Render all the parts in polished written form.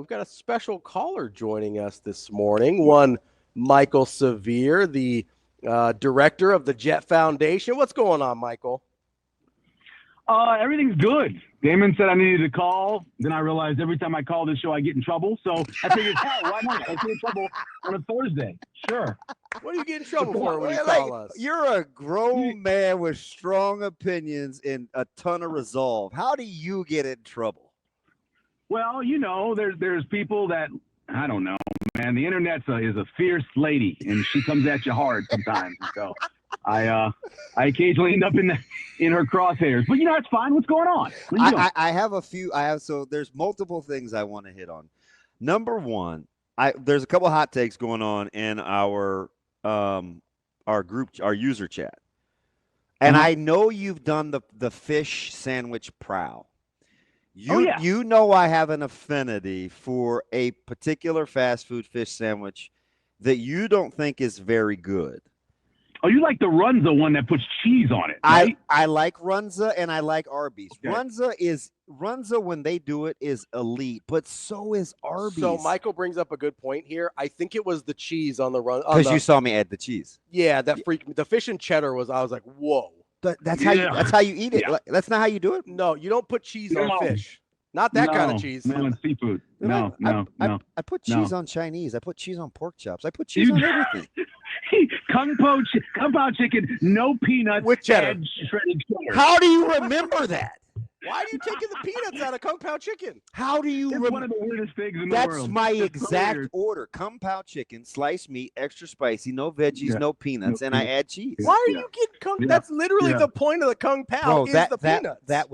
got a special caller joining us this morning. One Michael Severe, the director of the Jet Foundation. What's going on, Michael? Everything's good. Damon said I needed to call. Then I realized every time I call this show, I get in trouble. So I figured, hell, why not? I get in trouble on a Thursday. Sure. What do you get in trouble for when you call us? You're a grown man with strong opinions and a ton of resolve. How do you get in trouble? Well, there's people that, I don't know, man. The internet is a fierce lady, and she comes at you hard sometimes. So I occasionally end up in her crosshairs. But, it's fine. What's going on? So there's multiple things I want to hit on. Number one, there's a couple hot takes going on in our group, our user chat. And I know you've done the fish sandwich prowl. You know I have an affinity for a particular fast food fish sandwich that you don't think is very good. Oh, you like the Runza one that puts cheese on it, right? I like Runza and I like Arby's. Okay. Runza when they do it is elite, but so is Arby's. So Michael brings up a good point here. I think it was the cheese on the run. Because you saw me add the cheese. Yeah, that freaked me. The fish and cheddar I was like, whoa. That's how you eat it. Yeah. That's not how you do it. No, you don't put cheese on fish. Not that kind of cheese. No, it's seafood. No. I put cheese on Chinese. I put cheese on pork chops. I put cheese on everything. Kung Pao chicken, no peanuts with cheddar. Shredded cheddar. How do you remember that? Why are you taking the peanuts out of Kung Pao chicken? How do you remember? One of the weirdest things in the world. That's my exact order. Kung Pao chicken, sliced meat, extra spicy, no veggies, no peanuts, and I add cheese. Why are you getting Kung? That's literally the point of the Kung Pao. Bro, the peanuts. That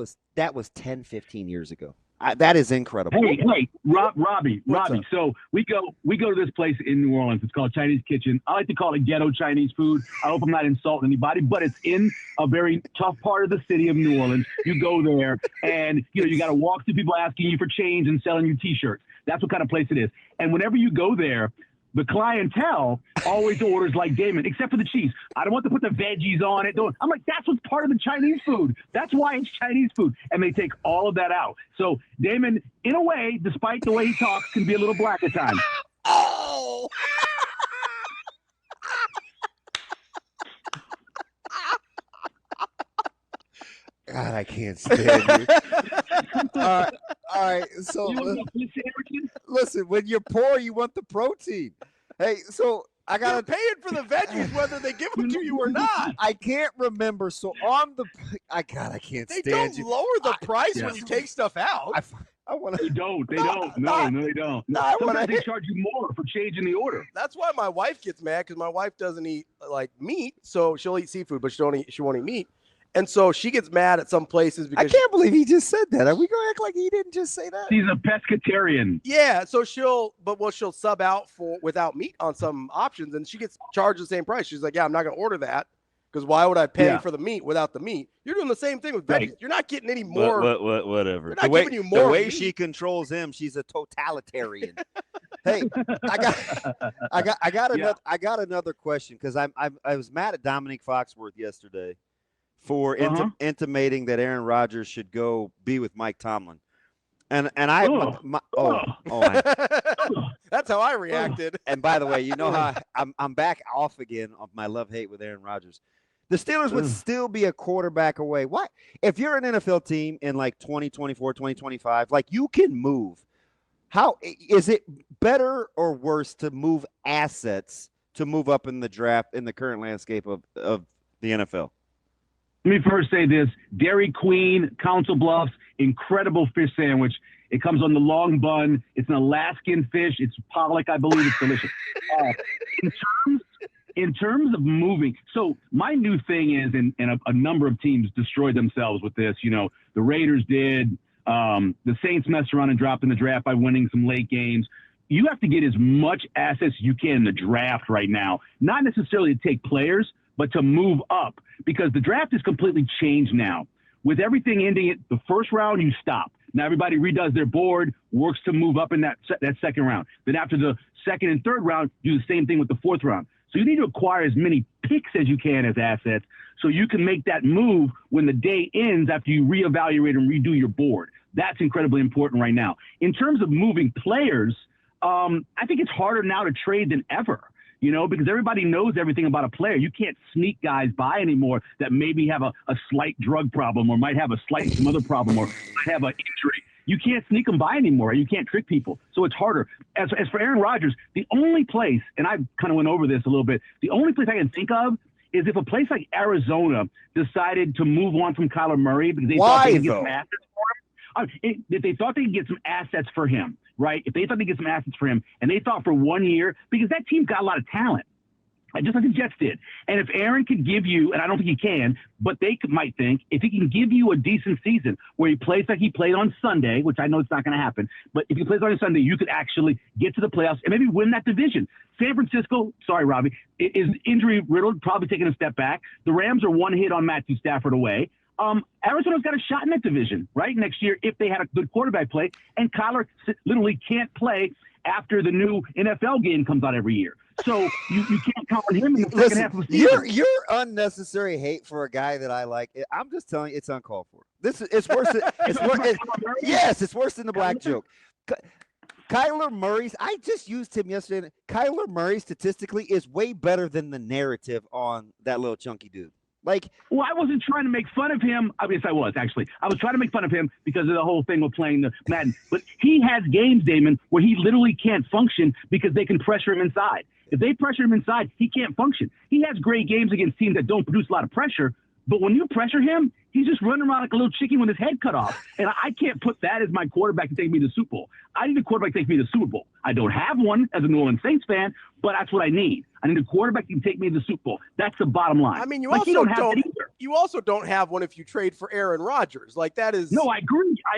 was 10, 15 years ago. That is incredible. Hey, Robbie. So we go to this place in New Orleans. It's called Chinese Kitchen. I like to call it ghetto Chinese food. I hope I'm not insulting anybody, but it's in a very tough part of the city of New Orleans. You go there, and you got to walk through people asking you for change and selling you T-shirts. That's what kind of place it is. And whenever you go there, the clientele always orders like Damon, except for the cheese. I don't want to put the veggies on it. I'm like, that's what's part of the Chinese food. That's why it's Chinese food. And they take all of that out. So Damon, in a way, despite the way he talks, can be a little black at times. Oh! God, I can't stand you. All right. So listen, when you're poor, you want the protein. Hey, so you're paying for the veggies whether they give them to you or not. I can't remember. So on the, I can't stand you. They don't lower the price when you take stuff out. I want to. They don't. No, they don't. No, sometimes they charge you more for changing the order. That's why my wife gets mad because my wife doesn't eat like meat, so she'll eat seafood, but she won't eat meat. And so she gets mad at some places because I can't believe he just said that. Are we going to act like he didn't just say that? He's a pescatarian. Yeah, so she'll sub out without meat on some options, and she gets charged the same price. She's like, yeah, I'm not going to order that because why would I pay for the meat without the meat? You're doing the same thing with veggies. Right. You're not getting any more. Whatever. Not giving you more. The way she controls him, she's a totalitarian. Hey, I got another question because I was mad at Dominique Foxworth yesterday for intimating that Aaron Rodgers should go be with Mike Tomlin. And that's how I reacted. And by the way, you know how I'm back off again of my love-hate with Aaron Rodgers. The Steelers would still be a quarterback away. Why? If you're an NFL team in like 2024, 2025, like you can move. How is it better or worse to move assets to move up in the draft in the current landscape of the NFL? Let me first say this. Dairy Queen, Council Bluffs, incredible fish sandwich. It comes on the long bun. It's an Alaskan fish. It's pollock, I believe. It's delicious. In terms of moving, so my new thing is, and a number of teams destroyed themselves with this. The Raiders did. The Saints messed around and dropped in the draft by winning some late games. You have to get as much assets as you can in the draft right now. Not necessarily to take players, but to move up, because the draft is completely changed now. With everything ending at the first round, you stop. Now everybody redoes their board, works to move up in that second round. Then after the second and third round, do the same thing with the fourth round. So you need to acquire as many picks as you can as assets so you can make that move when the day ends after you reevaluate and redo your board. That's incredibly important right now. In terms of moving players, I think it's harder now to trade than ever, because everybody knows everything about a player. You can't sneak guys by anymore that maybe have a slight drug problem or might have some other problem or might have an injury. You can't sneak them by anymore. You can't trick people. So it's harder. As for Aaron Rodgers, the only place, and I kind of went over this a little bit, the only place I can think of is if a place like Arizona decided to move on from Kyler Murray because they thought they could get some assets for him. If they thought they could get some assets for him, right? If they thought they could get some assets for him, and they thought for 1 year, because that team's got a lot of talent, just like the Jets did. And if Aaron could give you, and I don't think he can, but might think, if he can give you a decent season where he plays like he played on Sunday, which I know it's not going to happen, but if he plays on Sunday, you could actually get to the playoffs and maybe win that division. San Francisco, sorry, Ravi, is injury riddled, probably taking a step back. The Rams are one hit on Matthew Stafford away. Arizona's got a shot in that division, right, next year if they had a good quarterback play, and Kyler literally can't play after the new NFL game comes out every year. So you can't count on him in the second half of the season. Your unnecessary hate for a guy that I like, I'm just telling you, it's uncalled for. It's worse than it's worse than the black joke. Kyler Murray's, I just used him yesterday. Kyler Murray statistically is way better than the narrative on that little chunky dude. Well, I wasn't trying to make fun of him. I guess I was, actually. I was trying to make fun of him because of the whole thing with playing the Madden. But he has games, Damon, where he literally can't function because they can pressure him inside. If they pressure him inside, he can't function. He has great games against teams that don't produce a lot of pressure. But when you pressure him, he's just running around like a little chicken with his head cut off. And I can't put that as my quarterback to take me to the Super Bowl. I need a quarterback to take me to the Super Bowl. I don't have one as a New Orleans Saints fan, but that's what I need. I need a quarterback who can take me to the Super Bowl. That's the bottom line. I mean, you also don't have one if you trade for Aaron Rodgers. That is. No, I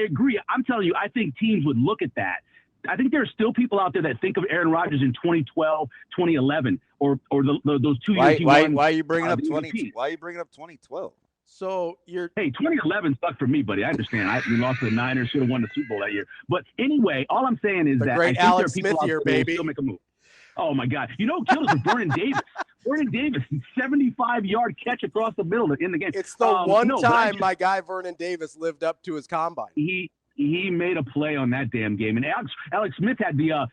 agree. I'm telling you, I think teams would look at that. I think there are still people out there that think of Aaron Rodgers in 2012, 2011, or those 2 years. Why are you bringing up 20? Why are you bringing up 2012? So hey, 2011 sucked for me, buddy. I understand. We lost to the Niners, should have won the Super Bowl that year. But anyway, all I'm saying is that great I think Alex there are people Smith here, baby. Still make a move. Oh my God! Killed us with Vernon Davis. Vernon Davis, 75-yard catch across the middle in the game. It's the time my guy Vernon Davis lived up to his combine. He made a play on that damn game, and Alex Smith had the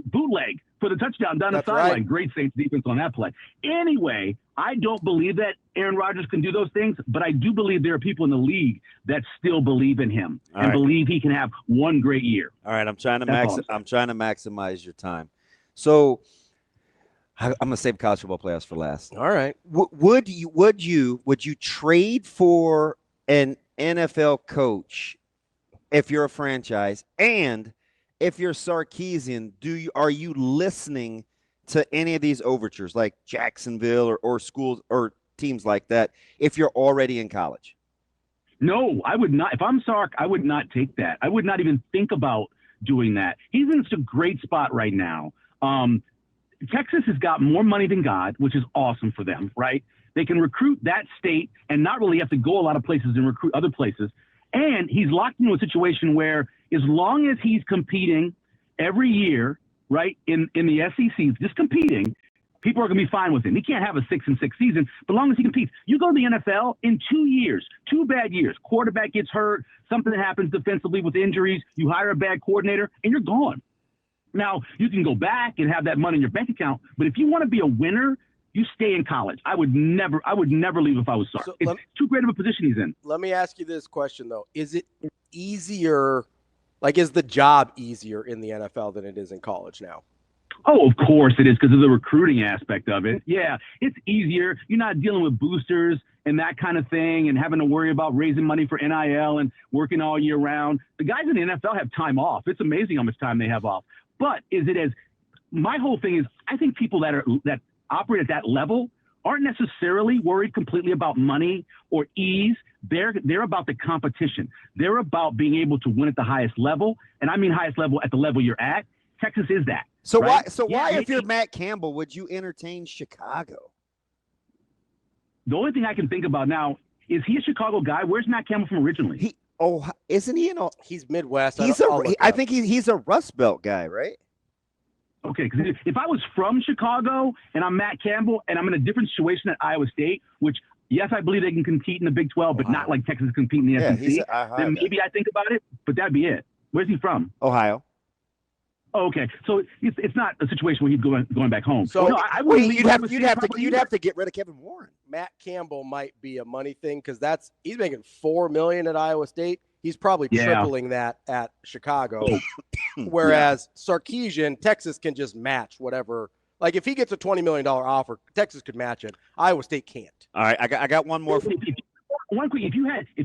bootleg for the touchdown down the sideline. Right. Great Saints defense on that play. Anyway, I don't believe that Aaron Rodgers can do those things, but I do believe there are people in the league that still believe in him and believe he can have one great year. All right, I'm trying to maximize your time. So I'm going to save college football playoffs for last. All right. Would you trade for an NFL coach if you're a franchise, and if you're Sarkisian, are you listening to any of these overtures like Jacksonville or schools or teams like that if you're already in college? No, I would not. If I'm Sark, I would not take that. I would not even think about doing that. He's in such a great spot right now. Texas has got more money than God, which is awesome for them, right? They can recruit that state and not really have to go a lot of places and recruit other places. And he's locked into a situation where as long as he's competing every year, right, in the SEC, just competing, people are going to be fine with him. He can't have a 6-6 season, but as long as he competes. You go to the NFL in 2 years, 2 bad years, quarterback gets hurt, something happens defensively with injuries, you hire a bad coordinator, and you're gone. Now, you can go back and have that money in your bank account, but if you want to be a winner, you stay in college. I would never leave if I was Sark. So it's too great of a position he's in. Let me ask you this question, though. Is it easier, is the job easier in the NFL than it is in college now? Oh, of course it is because of the recruiting aspect of it. Yeah, it's easier. You're not dealing with boosters and that kind of thing and having to worry about raising money for NIL and working all year round. The guys in the NFL have time off. It's amazing how much time they have off. But my whole thing is I think people that operate at that level aren't necessarily worried completely about money or ease. They're about the competition. They're about being able to win at the highest level. And I mean highest level at the level you're at. Texas is that. So right? why, if you're Matt Campbell, would you entertain Chicago? The only thing I can think about now is he a Chicago guy? Where's Matt Campbell from originally? Isn't he? He's Midwest. I think he's a Rust Belt guy, right? Okay, because if I was from Chicago and I'm Matt Campbell and I'm in a different situation at Iowa State, which Yes, I believe they can compete in the Big 12, but not like Texas compete in the SEC. Then maybe I think about it, but that'd be it. Where's he from? Ohio. Oh, okay, so it's not a situation where he's going back home. So no, I wouldn't. You'd have to get rid of Kevin Warren. Matt Campbell might be a money thing because he's making $4 million at Iowa State. He's probably tripling that at Chicago. Whereas Sarkisian, Texas can just match whatever. Like if he gets a $20 million offer, Texas could match it. Iowa State can't. All right, I got one more. One quick, if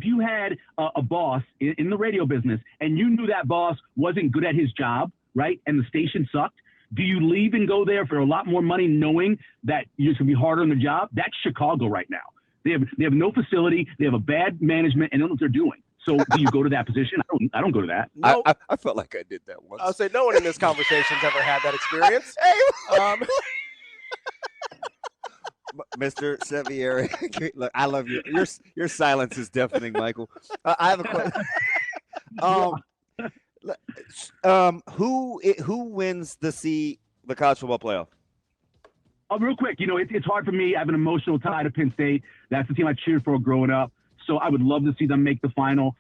you had a boss in the radio business and you knew that boss wasn't good at his job, right, and the station sucked, do you leave and go there for a lot more money knowing that you're going to be harder on the job? That's Chicago right now. They have no facility. They have a bad management and they don't know what they're doing. So do you go to that position? I don't go to that. No, I felt like I did that once. I'll say no one in this conversation's ever had that experience. Mr. Sevieri, look, I love you. Your silence is deafening, Michael. I have a question. Who wins the college football playoff? Real quick, it's hard for me. I have an emotional tie to Penn State. That's the team I cheered for growing up. So I would love to see them make the final.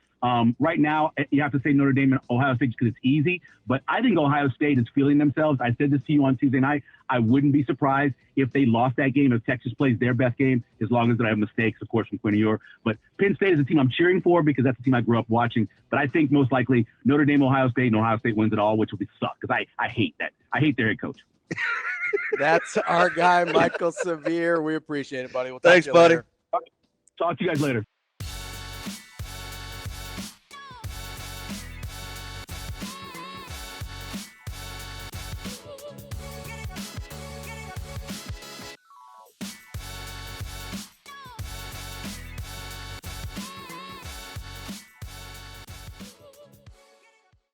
Right now, you have to say Notre Dame and Ohio State because it's easy. But I think Ohio State is feeling themselves. I said this to you on Tuesday night. I wouldn't be surprised if they lost that game, if Texas plays their best game, as long as I have mistakes, of course, from Quinn Ewers. But Penn State is the team I'm cheering for because that's the team I grew up watching. But I think most likely Notre Dame, Ohio State, and Ohio State wins it all, which will be suck because I hate that. I hate their head coach. That's our guy, Michael Severe. We appreciate it, buddy. We'll talk Thanks, to you buddy. later. Talk to you guys later.